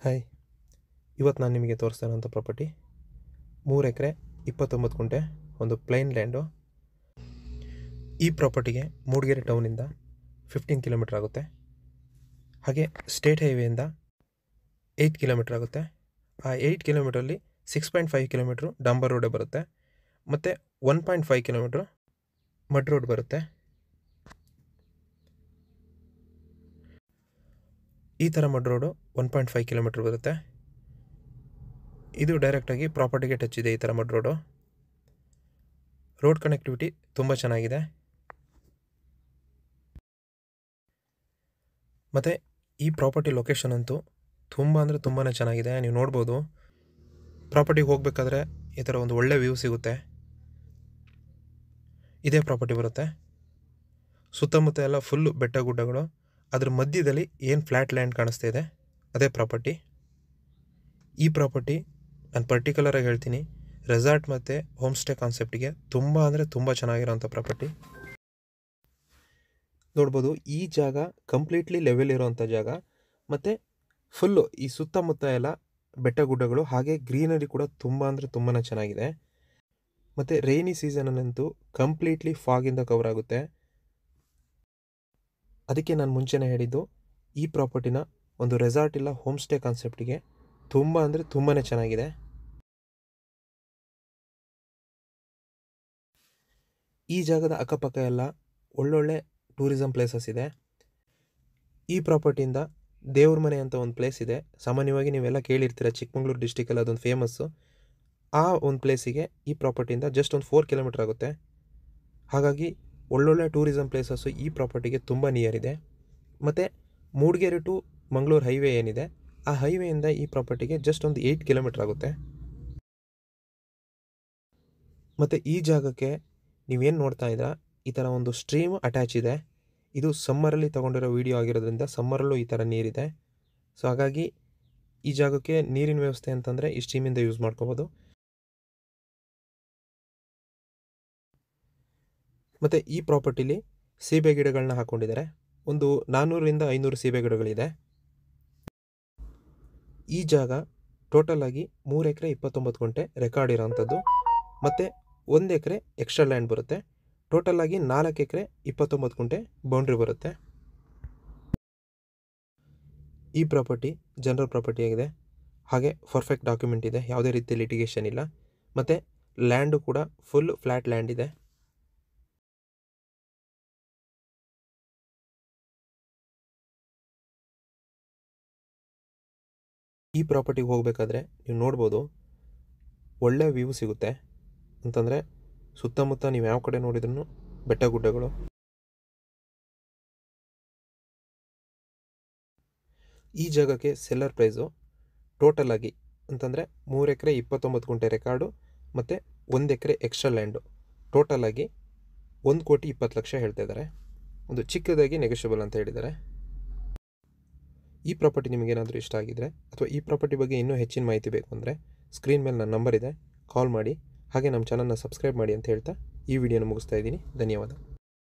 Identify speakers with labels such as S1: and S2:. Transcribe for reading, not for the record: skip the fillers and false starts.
S1: Hi, ಇವತ್ತು ನಾನು ನಿಮಗೆ ತೋರಿಸ್ತಾ ಇರೋಂಥ ಪ್ರಾಪರ್ಟಿ 3 ಎಕರೆ 29 ಗುಂಟೆ ಒಂದು ಪ್ಲೈನ್ ಲ್ಯಾಂಡು. ಈ ಪ್ರಾಪರ್ಟಿಗೆ ಮೂಡಿಗೆರೆ ಟೌನಿಂದ 15 ಕಿಲೋಮೀಟರ್ ಆಗುತ್ತೆ. ಹಾಗೆ ಸ್ಟೇಟ್ ಹೈವೇಯಿಂದ 8 ಕಿಲೋಮೀಟರ್ ಆಗುತ್ತೆ. ಆ 8 ಕಿಲೋಮೀಟ್ರಲ್ಲಿ 6.5 ಕಿಲೋಮೀಟ್ರು ಡಾಂಬರ್ ರೋಡೇ ಬರುತ್ತೆ ಮತ್ತು 1.5 ಕಿಲೋಮೀಟ್ರು ಮಡ್ ರೋಡ್ ಬರುತ್ತೆ. ಈ ಥರ ಮಡ್ ರೋಡು 1.5 ಕಿಲೋಮೀಟ್ರ್ ಬರುತ್ತೆ. ಇದು ಡೈರೆಕ್ಟಾಗಿ ಪ್ರಾಪರ್ಟಿಗೆ ಟಚ್ ಇದೆ. ಈ ಥರ ಮಡ್ ರೋಡ್ ಕನೆಕ್ಟಿವಿಟಿ ತುಂಬ ಚೆನ್ನಾಗಿದೆ. ಮತ್ತು ಈ ಪ್ರಾಪರ್ಟಿ ಲೊಕೇಶನ್ ಅಂತೂ ತುಂಬ ಅಂದರೆ ತುಂಬಾ ಚೆನ್ನಾಗಿದೆ. ನೀವು ನೋಡ್ಬೋದು, ಪ್ರಾಪರ್ಟಿಗೆ ಹೋಗಬೇಕಾದ್ರೆ ಈ ಥರ ಒಂದು ಒಳ್ಳೆ ವ್ಯೂ ಸಿಗುತ್ತೆ. ಇದೇ ಪ್ರಾಪರ್ಟಿ ಬರುತ್ತೆ. ಸುತ್ತಮುತ್ತ ಎಲ್ಲ ಫುಲ್ಲು ಬೆಟ್ಟ ಗುಡ್ಡಗಳು, ಅದ್ರ ಮಧ್ಯದಲ್ಲಿ ಏನು ಫ್ಲ್ಯಾಟ್ ಲ್ಯಾಂಡ್ ಕಾಣಿಸ್ತಾ ಇದೆ ಅದೇ ಪ್ರಾಪರ್ಟಿ. ಈ ಪ್ರಾಪರ್ಟಿ ನಾನು ಪರ್ಟಿಕ್ಯುಲರಾಗಿ ಹೇಳ್ತೀನಿ, ರೆಸಾರ್ಟ್ ಮತ್ತು ಹೋಮ್ ಸ್ಟೇ ಕಾನ್ಸೆಪ್ಟಿಗೆ ತುಂಬ ಅಂದರೆ ತುಂಬ ಚೆನ್ನಾಗಿರೋಂಥ ಪ್ರಾಪರ್ಟಿ. ನೋಡ್ಬೋದು, ಈ ಜಾಗ ಕಂಪ್ಲೀಟ್ಲಿ ಲೆವೆಲ್ ಇರೋವಂಥ ಜಾಗ ಮತ್ತು ಫುಲ್ಲು ಈ ಸುತ್ತಮುತ್ತ ಎಲ್ಲ ಬೆಟ್ಟ ಗುಡ್ಡಗಳು, ಹಾಗೆ ಗ್ರೀನರಿ ಕೂಡ ತುಂಬ ಅಂದರೆ ತುಂಬಾ ಚೆನ್ನಾಗಿದೆ. ಮತ್ತು ರೈನಿ ಸೀಸನಲ್ಲಂತೂ ಕಂಪ್ಲೀಟ್ಲಿ ಫಾಗಿಂದ ಕವರ್ ಆಗುತ್ತೆ. ಅದಕ್ಕೆ ನಾನು ಮುಂಚೆನೇ ಹೇಳಿದ್ದು, ಈ ಪ್ರಾಪರ್ಟಿನ ಒಂದು ರೆಸಾರ್ಟ್ ಇಲ್ಲ ಹೋಮ್ ಸ್ಟೇ ಕಾನ್ಸೆಪ್ಟಿಗೆ ತುಂಬ ಅಂದರೆ ತುಂಬಾ ಚೆನ್ನಾಗಿದೆ. ಈ ಜಾಗದ ಅಕ್ಕಪಕ್ಕ ಎಲ್ಲ ಒಳ್ಳೊಳ್ಳೆ ಟೂರಿಸಮ್ ಪ್ಲೇಸಸ್ ಇದೆ. ಈ ಪ್ರಾಪರ್ಟಿಯಿಂದ ದೇವ್ರ ಮನೆ ಅಂತ ಒಂದು ಪ್ಲೇಸ್ ಇದೆ. ಸಾಮಾನ್ಯವಾಗಿ ನೀವೆಲ್ಲ ಕೇಳಿರ್ತೀರ, ಚಿಕ್ಕಮಗಳೂರು ಡಿಸ್ಟಿಕಲ್ಲಿ ಅದೊಂದು ಫೇಮಸ್ಸು. ಆ ಒಂದು ಪ್ಲೇಸಿಗೆ ಈ ಪ್ರಾಪರ್ಟಿಯಿಂದ ಜಸ್ಟ್ ಒಂದು 4 ಕಿಲೋಮೀಟ್ರ್ ಆಗುತ್ತೆ. ಹಾಗಾಗಿ ಒಳ್ಳೊಳ್ಳೆ ಟೂರಿಸಮ್ ಪ್ಲೇಸಸ್ಸು ಈ ಪ್ರಾಪರ್ಟಿಗೆ ತುಂಬ ನಿಯರ್ ಇದೆ. ಮತ್ತು ಮೂಡಿಗೆರೆ ಟು ಮಂಗಳೂರು ಹೈವೇ ಏನಿದೆ, ಆ ಹೈವೇಯಿಂದ ಈ ಪ್ರಾಪರ್ಟಿಗೆ ಜಸ್ಟ್ ಒಂದು 8 ಕಿಲೋಮೀಟ್ರ್ ಆಗುತ್ತೆ. ಮತ್ತು ಈ ಜಾಗಕ್ಕೆ ನೀವೇನು ನೋಡ್ತಾ ಇದ್ದೀರಾ, ಈ ಥರ ಒಂದು ಸ್ಟ್ರೀಮ್ ಅಟ್ಯಾಚ್ ಇದೆ. ಇದು ಸಮ್ಮರಲ್ಲಿ ತೊಗೊಂಡಿರೋ ವೀಡಿಯೋ ಆಗಿರೋದ್ರಿಂದ ಸಮ್ಮರಲ್ಲೂ ಈ ಥರ ನೀರಿದೆ. ಸೊ ಹಾಗಾಗಿ ಈ ಜಾಗಕ್ಕೆ ನೀರಿನ ವ್ಯವಸ್ಥೆ ಅಂತಂದರೆ ಈ ಸ್ಟ್ರೀಮಿಂದ ಯೂಸ್ ಮಾಡ್ಕೋಬೋದು. ಮತ್ತು ಈ ಪ್ರಾಪರ್ಟಿಲಿ ಸೀಬೆ ಗಿಡಗಳನ್ನ ಹಾಕ್ಕೊಂಡಿದ್ದಾರೆ. ಒಂದು 400ರಿಂದ 500 ಸೀಬೆ ಗಿಡಗಳಿದೆ. ಈ ಜಾಗ ಟೋಟಲಾಗಿ 3 ಎಕರೆ 29 ಗುಂಟೆ ರೆಕಾರ್ಡ್ ಇರೋವಂಥದ್ದು. ಮತ್ತು 1 ಎಕರೆ ಎಕ್ಸ್ಟ್ರಾ ಲ್ಯಾಂಡ್ ಬರುತ್ತೆ. ಟೋಟಲಾಗಿ 4 ಎಕರೆ 29 ಗುಂಟೆ ಬೌಂಡ್ರಿ ಬರುತ್ತೆ. ಈ ಪ್ರಾಪರ್ಟಿ ಜನರಲ್ ಪ್ರಾಪರ್ಟಿ ಆಗಿದೆ. ಹಾಗೆ ಪರ್ಫೆಕ್ಟ್ ಡಾಕ್ಯುಮೆಂಟ್ ಇದೆ, ಯಾವುದೇ ರೀತಿ ಲಿಟಿಗೇಷನ್ ಇಲ್ಲ. ಮತ್ತು ಲ್ಯಾಂಡು ಕೂಡ ಫುಲ್ ಫ್ಲ್ಯಾಟ್ ಲ್ಯಾಂಡ್ ಇದೆ. ಈ ಪ್ರಾಪರ್ಟಿಗೆ ಹೋಗಬೇಕಾದ್ರೆ ನೀವು ನೋಡ್ಬೋದು, ಒಳ್ಳೆ ವ್ಯೂ ಸಿಗುತ್ತೆ. ಅಂತಂದರೆ ಸುತ್ತಮುತ್ತ ನೀವು ಯಾವ ಕಡೆ ನೋಡಿದ್ರೂ ಬೆಟ್ಟ ಗುಡ್ಡಗಳು. ಈ ಜಾಗಕ್ಕೆ ಸೆಲ್ಲರ್ ಪ್ರೈಸು ಟೋಟಲಾಗಿ ಅಂತಂದರೆ 3 ಎಕರೆ 29 ಗುಂಟೆ ರೆಕಾರ್ಡು ಮತ್ತು 1 ಎಕರೆ ಎಕ್ಸ್ಟ್ರಾ ಲ್ಯಾಂಡು ಟೋಟಲಾಗಿ 1,20,00,000 ಹೇಳ್ತಾ ಇದ್ದಾರೆ. ಒಂದು ಚಿಕ್ಕದಾಗಿ ನೆಗೋಷಿಯಬಲ್ ಅಂತ ಹೇಳಿದ್ದಾರೆ. ಈ ಪ್ರಾಪರ್ಟಿ ನಿಮಗೇನಾದರೂ ಇಷ್ಟ ಆಗಿದ್ದರೆ ಅಥವಾ ಈ ಪ್ರಾಪರ್ಟಿ ಬಗ್ಗೆ ಇನ್ನೂ ಹೆಚ್ಚಿನ ಮಾಹಿತಿ ಬೇಕು ಅಂದರೆ ಸ್ಕ್ರೀನ್ ಮೇಲೆ ನನ್ನ ನಂಬರ್ ಇದೆ, ಕಾಲ್ ಮಾಡಿ. ಹಾಗೆ ನಮ್ಮ ಚಾನಲ್ನ ಸಬ್ಸ್ಕ್ರೈಬ್ ಮಾಡಿ ಅಂತ ಹೇಳ್ತಾ ಈ ವಿಡಿಯೋನ ಮುಗಿಸ್ತಾ ಇದ್ದೀನಿ. ಧನ್ಯವಾದ.